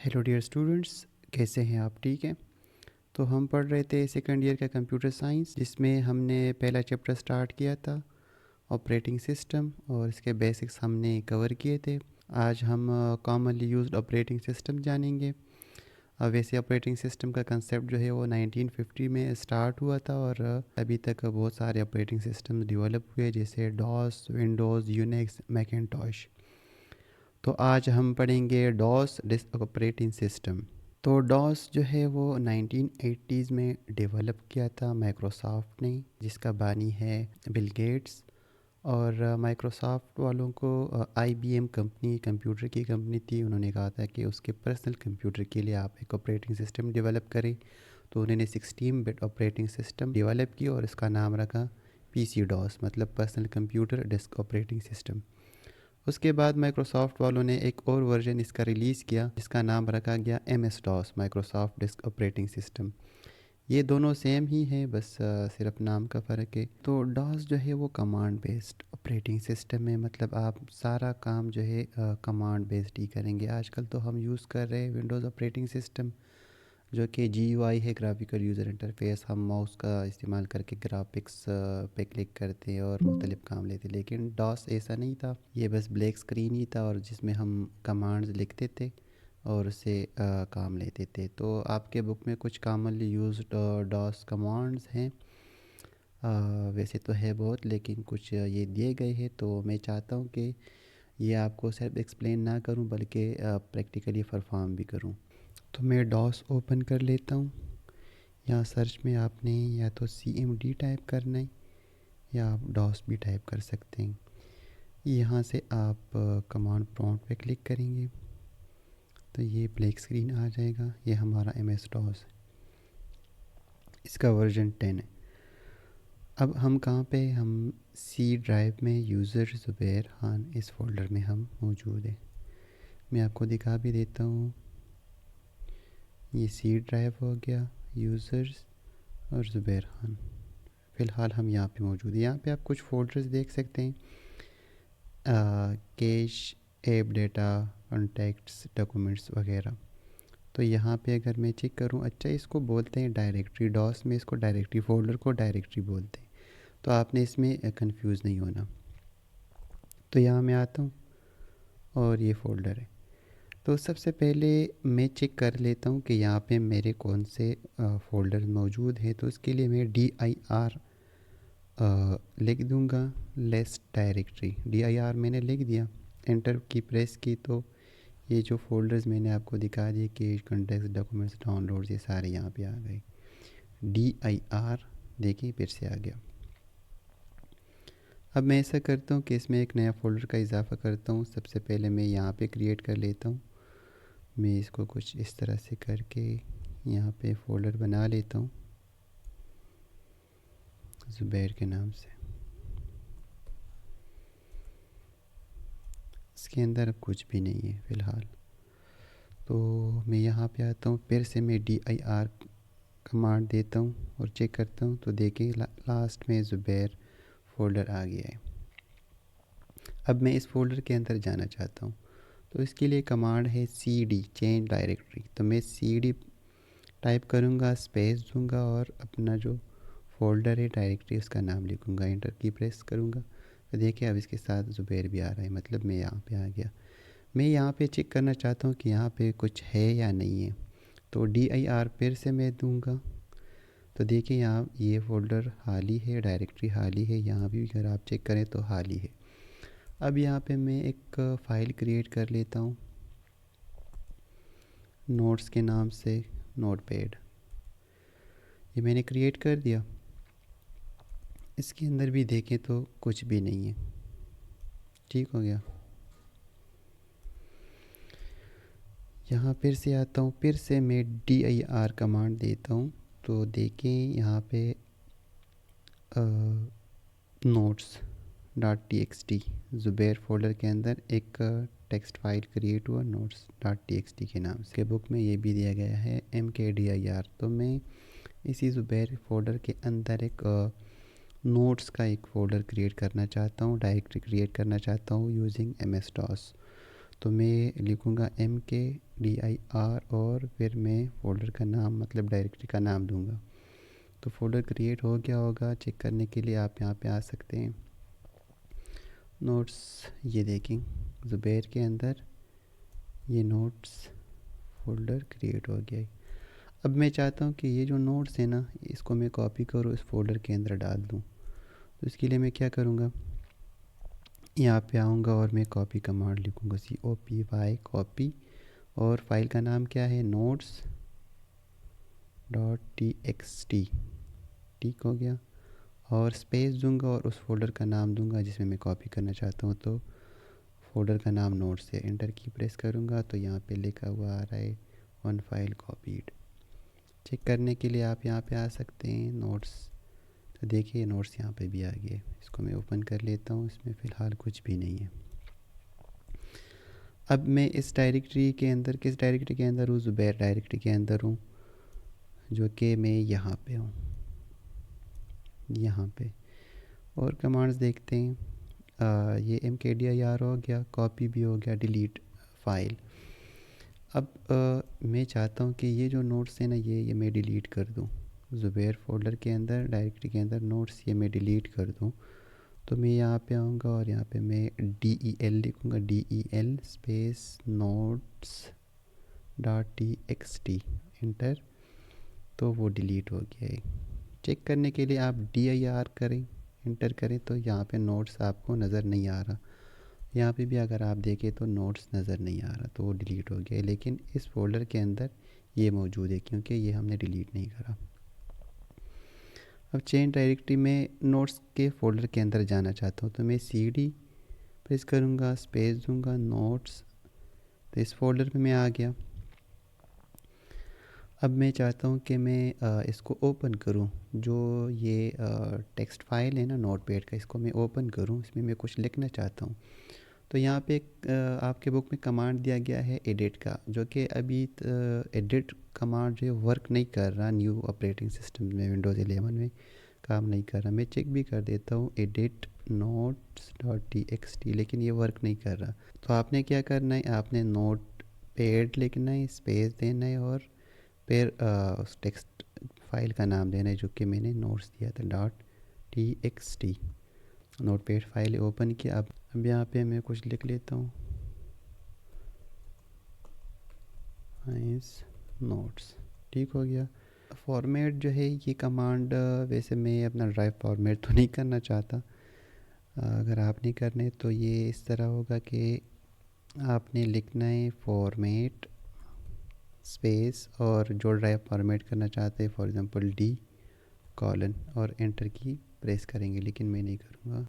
Hello dear students, कैसे हैं आप? ठीक हैं। तो हम पढ़ रहे थे सेकंड ईयर का कंप्यूटर साइंस, जिसमें हमने पहला चैप्टर स्टार्ट किया था ऑपरेटिंग सिस्टम, और इसके बेसिक्स हमने कवर किए थे। आज हम कॉमनली यूज्ड ऑपरेटिंग सिस्टम जानेंगे। वैसे ऑपरेटिंग सिस्टम का कंसेप्ट जो है वो 1950 में स्टार्ट हुआ था, और अभी तक बहुत सारे ऑपरेटिंग सिस्टम डेवलप हुए, जैसे डॉस, विंडोज़, यूनिक्स, मैकिन्टॉश। तो आज हम पढ़ेंगे डॉस डिस्क ऑपरेटिंग सिस्टम। तो डॉस जो है वो 1980s में डेवलप किया था माइक्रोसॉफ्ट ने, जिसका बानी है बिल गेट्स। और माइक्रोसॉफ्ट वालों को IBM कंपनी, कंप्यूटर की कंपनी थी, उन्होंने कहा था कि उसके पर्सनल कंप्यूटर के लिए आप एक ऑपरेटिंग सिस्टम डेवलप करें। तो उन्होंने 16 बिट ऑपरेटिंग सिस्टम डेवलप की और इसका नाम रखा PC डॉस, मतलब personal computer disc operating system. उसके बाद माइक्रोसॉफ्ट वालों ने एक और वर्जन इसका रिलीज़ किया, जिसका नाम रखा गया MS DOS, Microsoft disk operating system. ये दोनों सेम ही है, बस सिर्फ नाम का फ़र्क है। तो डॉस जो है वो कमांड बेस्ड ऑपरेटिंग सिस्टम है, मतलब आप सारा काम जो है कमांड बेस्ड ही करेंगे। आजकल तो हम यूज़ कर रहे हैं विंडोज़ ऑपरेटिंग सिस्टम, जो कि GUI है, ग्राफिकल यूज़र इंटरफेस। हम माउस का इस्तेमाल करके ग्राफिक्स पे क्लिक करते हैं और मुख्तलिफ काम लेते हैं, लेकिन डॉस ऐसा नहीं था। ये बस ब्लैक स्क्रीन ही था, और जिसमें हम कमांड्स लिखते थे और उससे काम लेते थे। तो आपके बुक में कुछ कॉमनली यूज्ड डॉस कमांड्स हैं। वैसे तो है बहुत, लेकिन कुछ ये दिए गए हैं। तो मैं चाहता हूँ कि ये आपको सिर्फ एक्सप्लेन ना करूँ, बल्कि प्रैक्टिकली परफॉर्म भी करूँ। तो मैं डॉस ओपन कर लेता हूँ। यहाँ सर्च में आपने या तो CMD टाइप करना है, या आप डॉस भी टाइप कर सकते हैं। यहाँ से आप कमांड प्रॉम्प्ट पे क्लिक करेंगे तो ये ब्लैक स्क्रीन आ जाएगा। ये हमारा MS डॉस है, इसका वर्जन 10 है। अब हम कहाँ पे, हम C ड्राइव में यूज़र ज़ुबैर खान, इस फोल्डर में हम मौजूद है। मैं आपको दिखा भी देता हूँ। ये C ड्राइव हो गया, यूज़र्स और ज़ुबैर खान। फ़िलहाल हम यहाँ पे मौजूद है। यहाँ पे आप कुछ फोल्डर्स देख सकते हैं, cash, app data, contacts, documents वगैरह। तो यहाँ पे अगर मैं चेक करूँ, अच्छा इसको बोलते हैं डायरेक्टरी। डॉस में इसको डायरेक्टरी, फोल्डर को डायरेक्टरी बोलते हैं। तो आपने इसमें कंफ्यूज नहीं होना। तो यहाँ मैं आता हूँ और ये फ़ोल्डर है। तो सबसे पहले मैं चेक कर लेता हूँ कि यहाँ पे मेरे कौन से फ़ोल्डर मौजूद हैं। तो इसके लिए मैं DIR लिख दूँगा, लिस्ट डायरेक्टरी। DIR मैंने लिख दिया, एंटर की प्रेस की, तो ये जो फ़ोल्डर्स मैंने आपको दिखा दिए कि कॉन्टेक्ट्स, डॉक्यूमेंट्स, डाउनलोड्स, ये सारे यहाँ पे आ गए। DIR देखिए फिर से आ गया। अब मैं ऐसा करता हूँ कि इसमें एक नया फ़ोल्डर का इजाफ़ा करता हूँ। सबसे पहले मैं यहाँ पे क्रिएट कर लेता हूँ। मैं इसको कुछ इस तरह से करके यहाँ पे फ़ोल्डर बना लेता हूँ ज़ुबैर के नाम से। इसके अंदर अब कुछ भी नहीं है फ़िलहाल। तो मैं यहाँ पे आता हूँ, फिर से मैं DIR कमांड देता हूँ और चेक करता हूँ। तो देखें लास्ट में ज़ुबैर फ़ोल्डर आ गया है। अब मैं इस फ़ोल्डर के अंदर जाना चाहता हूँ। तो इसके लिए कमांड है CD, चेंज डायरेक्टरी। तो मैं CD टाइप करूँगा, स्पेस दूँगा और अपना जो फ़ोल्डर है, डायरेक्टरी, उसका नाम लिखूँगा, एंटर की प्रेस करूँगा। तो देखिए अब इसके साथ ज़ुबैर भी आ रहा है, मतलब मैं यहाँ पे आ गया। मैं यहाँ पे चेक करना चाहता हूँ कि यहाँ पे कुछ है या नहीं है। तो DIR फिर से मैं दूँगा। तो देखिए यहाँ ये फ़ोल्डर खाली है, डायरेक्टरी खाली है। यहाँ भी अगर आप चेक करें तो खाली है। अब यहाँ पे मैं एक फ़ाइल क्रिएट कर लेता हूँ नोट्स के नाम से, नोटपैड। ये मैंने क्रिएट कर दिया। इसके अंदर भी देखें तो कुछ भी नहीं है। ठीक हो गया। यहाँ फिर से आता हूँ, फिर से मैं DIR कमांड देता हूँ। तो देखें यहाँ पे notes dot TXT, Zubair folder के अंदर एक टेक्स्ट फाइल क्रिएट हुआ नोट्स डॉट TXT के नाम से। बुक में ये भी दिया गया है MKDIR। तो मैं इसी ज़ुबैर फ़ोल्डर के अंदर एक नोट्स का एक फ़ोल्डर क्रिएट करना चाहता हूँ, डायरेक्टरी क्रिएट करना चाहता हूँ यूजिंग MS डॉस। तो मैं लिखूँगा MK dir और फिर मैं फ़ोल्डर का नाम मतलब डायरेक्टरी का नाम दूंगा। तो फ़ोल्डर क्रिएट हो गया होगा। चेक करने के लिए आप यहाँ पे आ सकते हैं। नोट्स, ये देखें ज़ुबैर के अंदर ये नोट्स फ़ोल्डर क्रिएट हो गया है। अब मैं चाहता हूँ कि ये जो नोट्स है ना, इसको मैं कॉपी करूँ, इस फोल्डर के अंदर डाल दूँ। तो इसके लिए मैं क्या करूँगा, यहाँ पे आऊँगा और मैं कॉपी कमांड लिखूँगा, COPY कॉपी, और फाइल का नाम क्या है, नोट्स डॉट TXT। ठीक हो गया। और स्पेस दूंगा और उस फोल्डर का नाम दूंगा जिसमें मैं कॉपी करना चाहता हूँ। तो फोल्डर का नाम नोट्स है। एंटर की प्रेस करूँगा तो यहाँ पे लिखा हुआ आ रहा है वन फाइल कॉपीड। चेक करने के लिए आप यहाँ पे आ सकते हैं नोट्स। तो देखिए नोट्स यहाँ पे भी आ गए। इसको मैं ओपन कर लेता हूँ। इसमें फ़िलहाल कुछ भी नहीं है। अब मैं इस डायरेक्टरी के अंदर, किस डायरेक्टरी के अंदर हूँ, ज़ुबैर डायरेक्टरी के अंदर हूँ, जो कि मैं यहाँ पे हूँ, यहाँ पे। और कमांड्स देखते हैं। ये mkdir हो गया, कॉपी भी हो गया, डिलीट फाइल। अब मैं चाहता हूँ कि ये जो नोट्स है ना, ये मैं डिलीट कर दूँ। ज़ुबैर फोल्डर के अंदर डायरेक्टरी के अंदर नोट्स ये मैं डिलीट कर दूँ। तो मैं यहाँ पे आऊँगा और यहाँ पे मैं DEL लिखूँगा, DEL space notes dot TXT, inter. तो वो डिलीट हो गया है। चेक करने के लिए आप dir करें, इंटर करें, तो यहाँ पे नोट्स आपको नज़र नहीं आ रहा। यहाँ पे भी अगर आप देखें तो नोट्स नज़र नहीं आ रहा, तो वो डिलीट हो गया है। लेकिन इस फोल्डर के अंदर ये मौजूद है क्योंकि ये हमने डिलीट नहीं करा। अब चेंज डायरेक्टरी में नोट्स के फ़ोल्डर के अंदर जाना चाहता हूँ, तो मैं CD प्रेस करूँगा, स्पेस दूँगा, नोट्स। तो इस फोल्डर में मैं आ गया। अब मैं चाहता हूँ कि मैं इसको ओपन करूँ। जो ये टेक्स्ट फाइल है ना नोटपैड का, इसको मैं ओपन करूँ। इसमें मैं कुछ लिखना चाहता हूँ। तो यहाँ पे एक आपके बुक में कमांड दिया गया है एडिट का, जो कि अभी एडिट कमांड जो वर्क नहीं कर रहा न्यू ऑपरेटिंग सिस्टम में, विंडोज़ 11 में काम नहीं कर रहा। मैं चेक भी कर देता हूँ एडिट नोट्स डॉट TXT, लेकिन ये वर्क नहीं कर रहा। तो आपने क्या करना है, आपने नोट पैड लिखना है, स्पेस देना है, और फिर उस टेक्स्ट फाइल का नाम देना है जो कि मैंने नोट्स दिया था, dot TXT। Notepad file open किया। अब यहाँ पे मैं कुछ लिख लेता हूँ, नाइस नोट्स। ठीक हो गया। फॉर्मेट जो है ये कमांड, वैसे मैं अपना ड्राइव फॉर्मेट तो नहीं करना चाहता। अगर आप नहीं करने तो ये इस तरह होगा कि आपने लिखना है फॉर्मेट स्पेस और जो ड्राइव फॉर्मेट करना चाहते हैं, फॉर एग्जांपल D कॉलन, और एंटर की प्रेस करेंगे, लेकिन मैं नहीं करूँगा।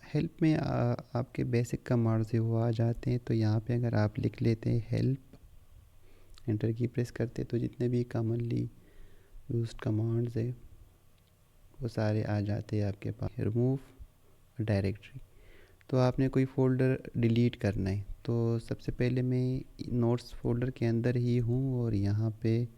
हेल्प में आपके बेसिक कमांड्स है वो आ जाते हैं। तो यहाँ पे अगर आप लिख लेते हैं हेल्प, एंटर की प्रेस करते, तो जितने भी कॉमनली यूज्ड कमांड्स है वो सारे आ जाते हैं आपके पास। रिमूव डायरेक्टरी, तो आपने कोई फ़ोल्डर डिलीट करना है। तो सबसे पहले मैं नोट्स फोल्डर के अंदर ही हूँ और यहाँ पे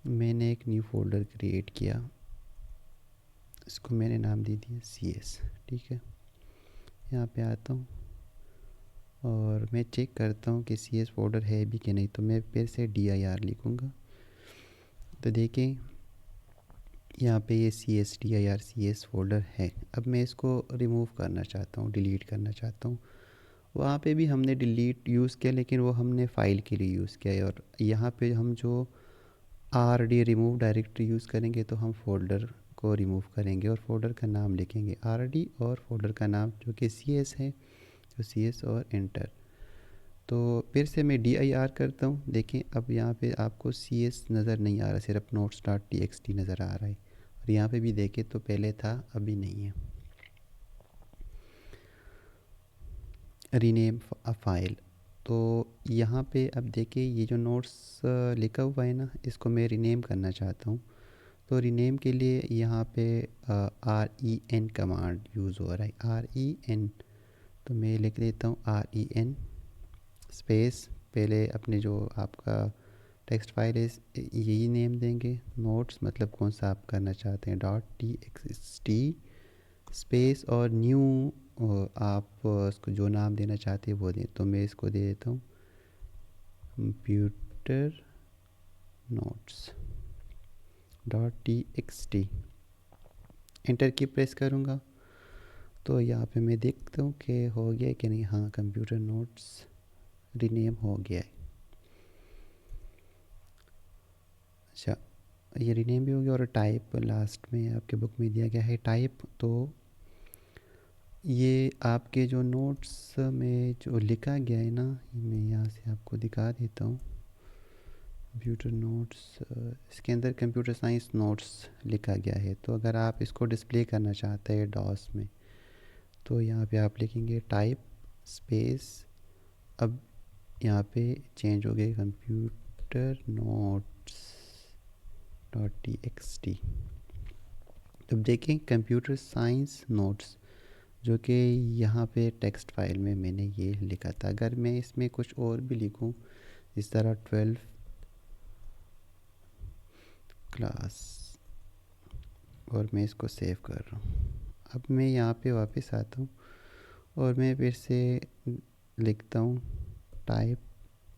मैंने एक न्यू फोल्डर क्रिएट किया। इसको मैंने नाम दे दिया CS। ठीक है, यहाँ पे आता हूँ और मैं चेक करता हूँ कि CS फोल्डर है भी कि नहीं। तो मैं फिर से dir लिखूँगा। तो देखें यहाँ पे ये CS फोल्डर है। अब मैं इसको रिमूव करना चाहता हूँ, डिलीट करना चाहता हूँ। वहाँ पे भी हमने डिलीट यूज़ किया, लेकिन वो हमने फ़ाइल के लिए यूज़ किया है। और यहाँ पे हम जो RD रिमूव डायरेक्टरी यूज़ करेंगे तो हम फोल्डर को रिमूव करेंगे और फोल्डर का नाम लिखेंगे RD, और फोल्डर का नाम जो कि CS है, तो CS और एंटर। तो फिर से मैं dir करता हूँ। देखें अब यहाँ पे आपको CS नज़र नहीं आ रहा, सिर्फ नोट्स डॉट TXT नज़र आ रहा है। और यहाँ पे भी देखें तो पहले था, अभी नहीं है। रीनेम फाइल, तो यहाँ पे अब देखिए ये जो नोट्स लिखा हुआ है ना, इसको मैं रीनेम करना चाहता हूँ। तो रीनेम के लिए यहाँ पे REN कमांड यूज़ हो रहा है, REN। तो मैं लिख देता हूँ REN स्पेस, पहले अपने जो आपका टेक्स्ट फाइल है यही नेम देंगे, नोट्स मतलब कौन सा आप करना चाहते हैं, डॉट TXT स्पेस, और न्यू आप उसको जो नाम देना चाहते हैं वो दें। तो मैं इसको दे देता हूँ computer notes dot T x T. Enter की प्रेस करूँगा तो यहाँ पे मैं देखता हूँ कि हो गया है कि नहीं। हाँ, कंप्यूटर नोट्स रीनेम हो गया है। अच्छा, ये रीनेम भी हो गया और टाइप लास्ट में आपके बुक में दिया गया है टाइप। तो ये आपके जो नोट्स में जो लिखा गया है ना, मैं यहाँ से आपको दिखा देता हूँ। कंप्यूटर नोट्स, इसके अंदर कंप्यूटर साइंस नोट्स लिखा गया है। तो अगर आप इसको डिस्प्ले करना चाहते हैं डॉस में तो यहाँ पे आप लिखेंगे टाइप स्पेस, अब यहाँ पे चेंज हो गया computer notes dot T x T. तो देखें कंप्यूटर साइंस नोट्स जो कि यहाँ पे टेक्स्ट फाइल में मैंने ये लिखा था। अगर मैं इसमें कुछ और भी लिखूँ इस तरह 12 क्लास और मैं इसको सेव कर रहा हूँ। अब मैं यहाँ पे वापस आता हूँ और मैं फिर से लिखता हूँ type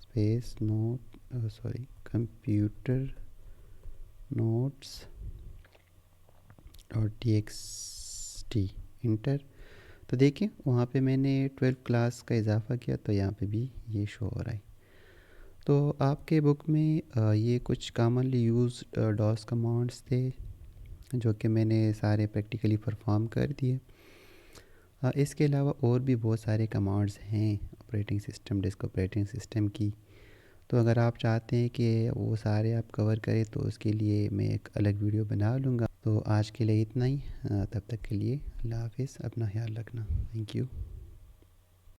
space note sorry computer notes dot T x T, inter. तो देखिए वहाँ पे मैंने 12 क्लास का इजाफ़ा किया तो यहाँ पे भी ये शो हो रहा है। तो आपके बुक में ये कुछ कॉमनली यूज डॉस कमांड्स थे जो कि मैंने सारे प्रैक्टिकली परफॉर्म कर दिए। इसके अलावा और भी बहुत सारे कमांड्स हैं operating system, disc operating system की। तो अगर आप चाहते हैं कि वो सारे आप कवर करें तो उसके लिए मैं एक अलग वीडियो बना लूँगा। तो आज के लिए इतना ही। तब तक के लिए अल्लाह हाफ़िज़, अपना ख्याल रखना। Thank you.